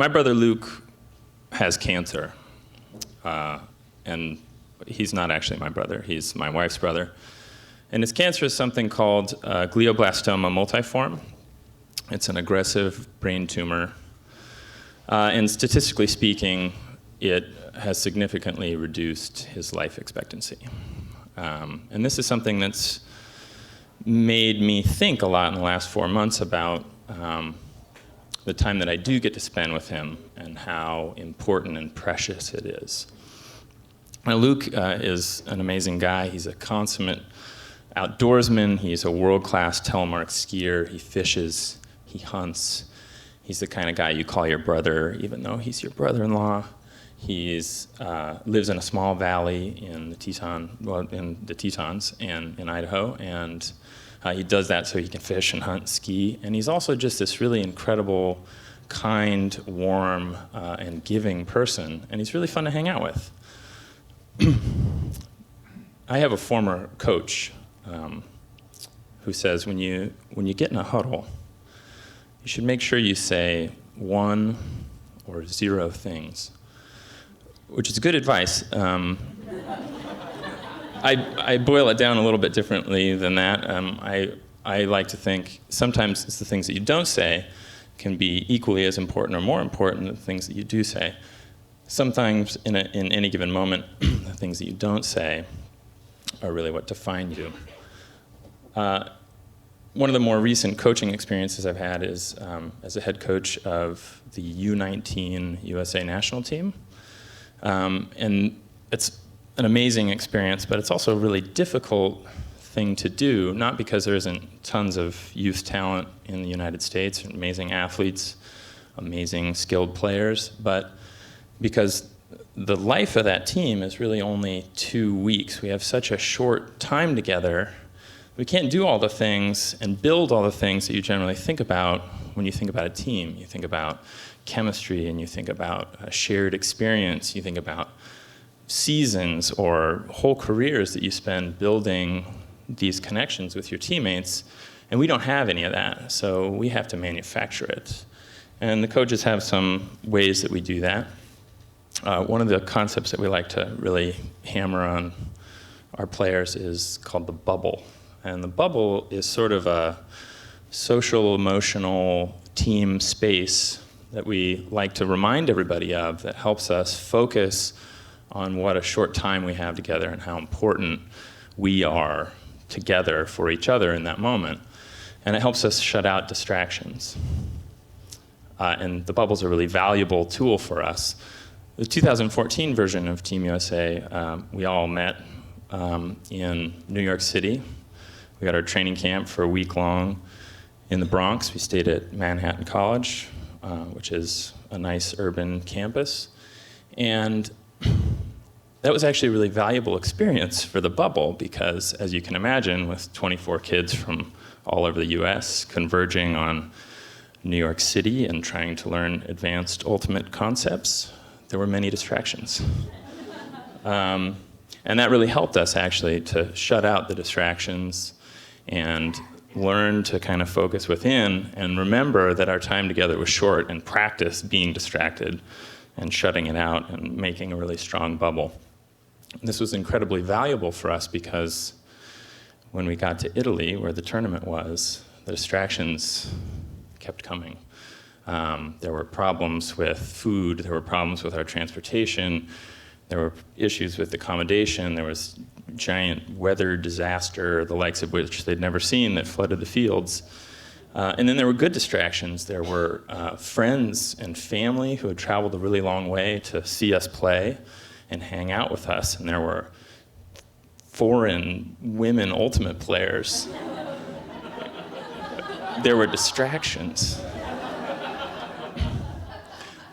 My brother Luke has cancer, and he's not actually my brother. He's my wife's brother. And his cancer is something called glioblastoma multiforme. It's an aggressive brain tumor. And statistically speaking, it has significantly reduced his life expectancy. And this is something that's made me think a lot in the last 4 months about the time that I do get to spend with him and how important and precious it is. Now, Luke is an amazing guy. He's a consummate outdoorsman. He's a world-class telemark skier. He fishes. He hunts. He's the kind of guy you call your brother, even though he's your brother-in-law. He's lives in a small valley in the Tetons and in Idaho, and he does that so he can fish and hunt and ski. And he's also just this really incredible, kind, warm, and giving person, and he's really fun to hang out with. I have a former coach who says when you get in a huddle, you should make sure you say 1 or 0 things, which is good advice. I boil it down a little bit differently than that. I like to think sometimes it's the things that you don't say can be equally as important or more important than the things that you do say. Sometimes in any given moment, the things that you don't say are really what define you. One of the more recent coaching experiences I've had is as a head coach of the U19 USA national team. And it's an amazing experience, but it's also a really difficult thing to do, not because there isn't tons of youth talent in the United States, amazing athletes, amazing skilled players, but because the life of that team is really only 2 weeks. We have such a short time together. We can't do all the things and build all the things that you generally think about when you think about a team. You think about chemistry, and you think about a shared experience. You think about seasons or whole careers that you spend building these connections with your teammates, and we don't have any of that, so we have to manufacture it. And the coaches have some ways that we do that. One of the concepts that we like to really hammer on our players is called the bubble. And the bubble is sort of a social, emotional team space that we like to remind everybody of that helps us focus on what a short time we have together and how important we are together for each other in that moment. And it helps us shut out distractions. And the bubble's a really valuable tool for us. The 2014 version of Team USA, we all met in New York City. We got our training camp for a week long in the Bronx. We stayed at Manhattan College, which is a nice urban campus. And that was actually a really valuable experience for the bubble because, as you can imagine, with 24 kids from all over the US converging on New York City and trying to learn advanced ultimate concepts, there were many distractions. And that really helped us actually to shut out the distractions and learn to kind of focus within and remember that our time together was short and practice being distracted and shutting it out and making a really strong bubble. This was incredibly valuable for us because when we got to Italy, where the tournament was, the distractions kept coming. There were problems with food, there were problems with our transportation, there were issues with accommodation, there was giant weather disaster, the likes of which they'd never seen, that flooded the fields. And then there were good distractions. There were friends and family who had traveled a really long way to see us play and hang out with us. And there were foreign women ultimate players. There were distractions.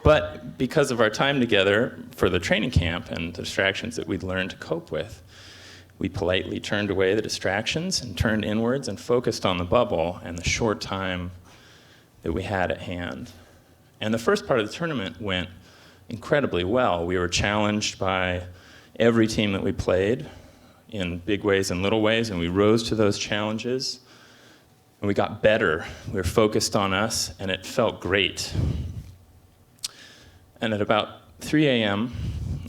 But because of our time together for the training camp and the distractions that we'd learned to cope with, we politely turned away the distractions and turned inwards and focused on the bubble and the short time that we had at hand. And the first part of the tournament went incredibly well. We were challenged by every team that we played in big ways and little ways, and we rose to those challenges, and we got better. We were focused on us, and it felt great. And at about 3 a.m.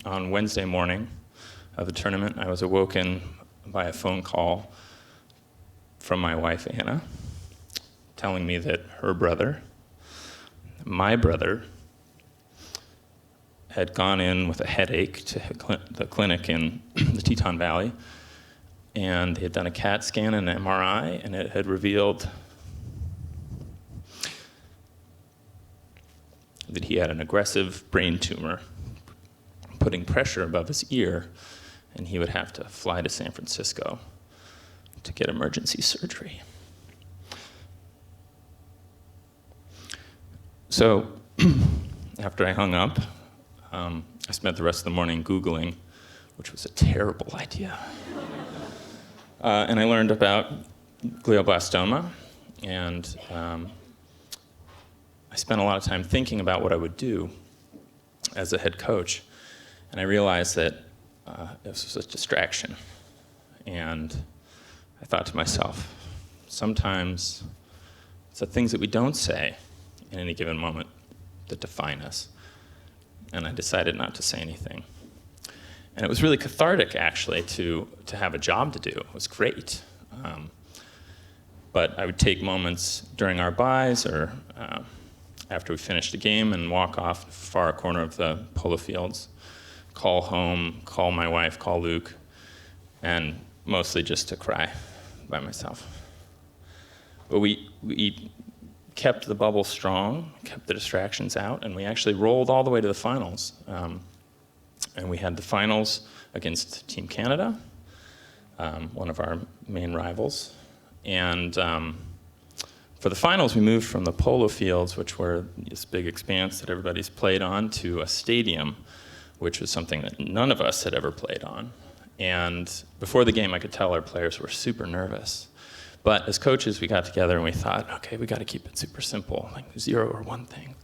on Wednesday morning of the tournament, I was awoken by a phone call from my wife, Anna, telling me that her brother, my brother, had gone in with a headache to the clinic in the Teton Valley, and they had done a CAT scan and an MRI, and it had revealed that he had an aggressive brain tumor putting pressure above his ear, and he would have to fly to San Francisco to get emergency surgery. So after I hung up, I spent the rest of the morning Googling, which was a terrible idea. And I learned about glioblastoma, and I spent a lot of time thinking about what I would do as a head coach. And I realized that this was a distraction. And I thought to myself, sometimes it's the things that we don't say in any given moment that define us. And I decided not to say anything. And it was really cathartic, actually, to have a job to do. It was great. But I would take moments during our buys or after we finished the game and walk off the far corner of the polo fields, call home, call my wife, call Luke, and mostly just to cry by myself. But we kept the bubble strong, kept the distractions out, and we actually rolled all the way to the finals. And we had the finals against Team Canada, one of our main rivals. And for the finals, we moved from the polo fields, which were this big expanse that everybody's played on, to a stadium, which was something that none of us had ever played on. And before the game, I could tell our players were super nervous. But as coaches, we got together and we thought, okay, we got to keep it super simple, like 0 or 1 thing.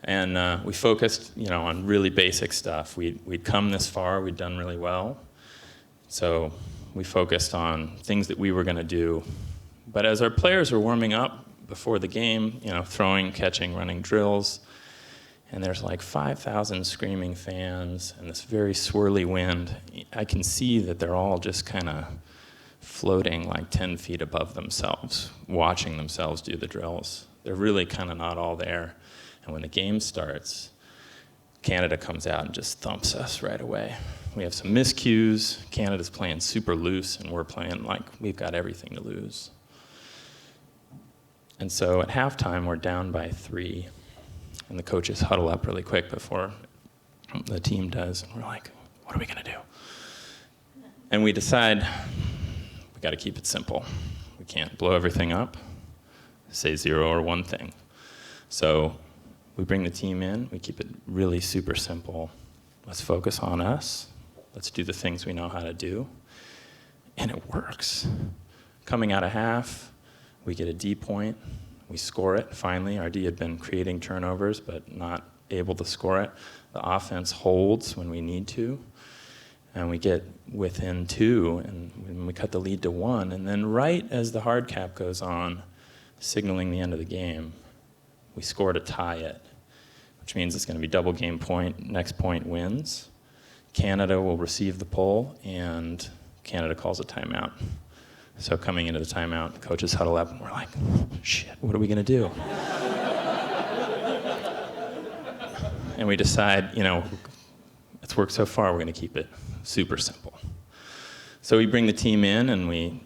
And we focused, on really basic stuff. We'd come this far, we'd done really well. So we focused on things that we were going to do. But as our players were warming up before the game, throwing, catching, running drills, and there's like 5,000 screaming fans and this very swirly wind, I can see that they're all just kind of floating like 10 feet above themselves, watching themselves do the drills. They're really kind of not all there. And when the game starts, Canada comes out and just thumps us right away. We have some miscues. Canada's playing super loose, and we're playing like we've got everything to lose. And so at halftime, we're down by 3, and the coaches huddle up really quick before the team does, and we're like, what are we going to do? And we decide we got to keep it simple. We can't blow everything up, say 0 or 1 thing. So we bring the team in, we keep it really super simple. Let's focus on us. Let's do the things we know how to do. And it works. Coming out of half, we get a D point. We score it, finally. Our D had been creating turnovers, but not able to score it. The offense holds when we need to. And we get within 2, and we cut the lead to 1. And then right as the hard cap goes on, signaling the end of the game, we score to tie it, which means it's going to be double game point. Next point wins. Canada will receive the pole, and Canada calls a timeout. So coming into the timeout, the coaches huddle up, and we're like, shit, what are we going to do? And we decide, it's worked so far, we're going to keep it super simple. So we bring the team in, and we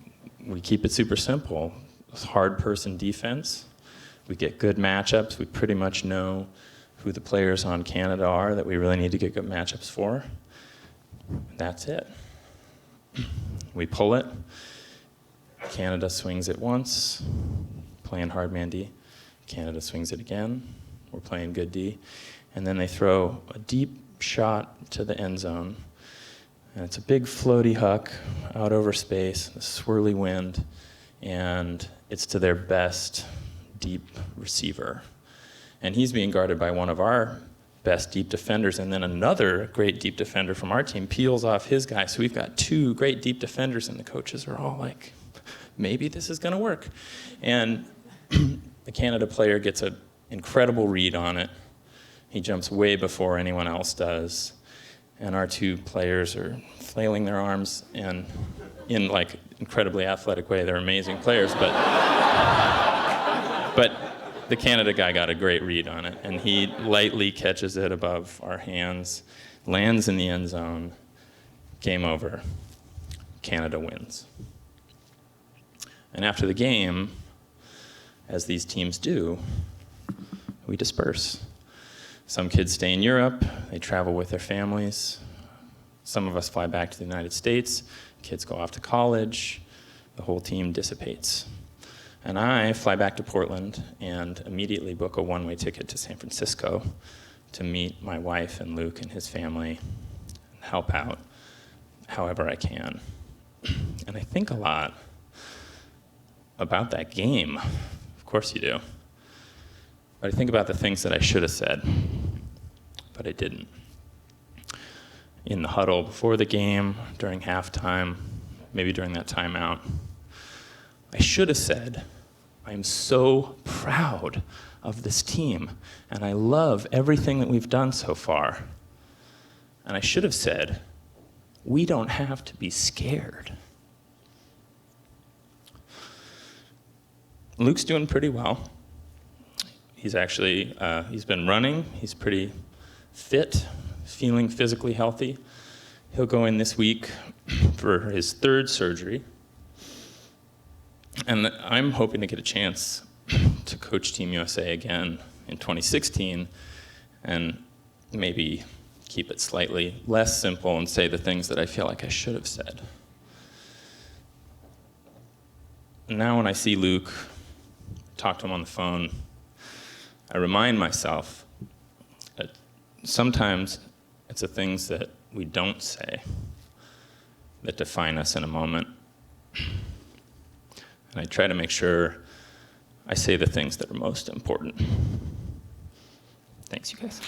keep it super simple. It's hard person defense. We get good matchups. We pretty much know who the players on Canada are that we really need to get good matchups for. That's it. We pull it. Canada swings it once, playing hard man D. Canada swings it again. We're playing good D. And then they throw a deep shot to the end zone. And it's a big floaty huck out over space, the swirly wind, and it's to their best deep receiver. And he's being guarded by one of our best deep defenders, and then another great deep defender from our team peels off his guy. So we've got 2 great deep defenders, and the coaches are all like, maybe this is going to work. And the Canada player gets an incredible read on it. He jumps way before anyone else does. And our two players are flailing their arms and in like incredibly athletic way. They're amazing players, but the Canada guy got a great read on it, and he lightly catches it above our hands, lands in the end zone. Game over. Canada wins. And after the game, as these teams do, we disperse. Some kids stay in Europe, they travel with their families. Some of us fly back to the United States, kids go off to college, the whole team dissipates. And I fly back to Portland and immediately book a one-way ticket to San Francisco to meet my wife and Luke and his family and help out however I can. And I think a lot about that game. Of course you do. But I think about the things that I should have said, but I didn't. In the huddle before the game, during halftime, maybe during that timeout, I should have said, I am so proud of this team, and I love everything that we've done so far. And I should have said, we don't have to be scared. Luke's doing pretty well. He's actually, he's been running. He's pretty fit, feeling physically healthy. He'll go in this week for his third surgery. And I'm hoping to get a chance to coach Team USA again in 2016 and maybe keep it slightly less simple and say the things that I feel like I should have said. Now when I see Luke, talk to him on the phone, I remind myself that sometimes it's the things that we don't say that define us in a moment. And I try to make sure I say the things that are most important. Thanks, you guys.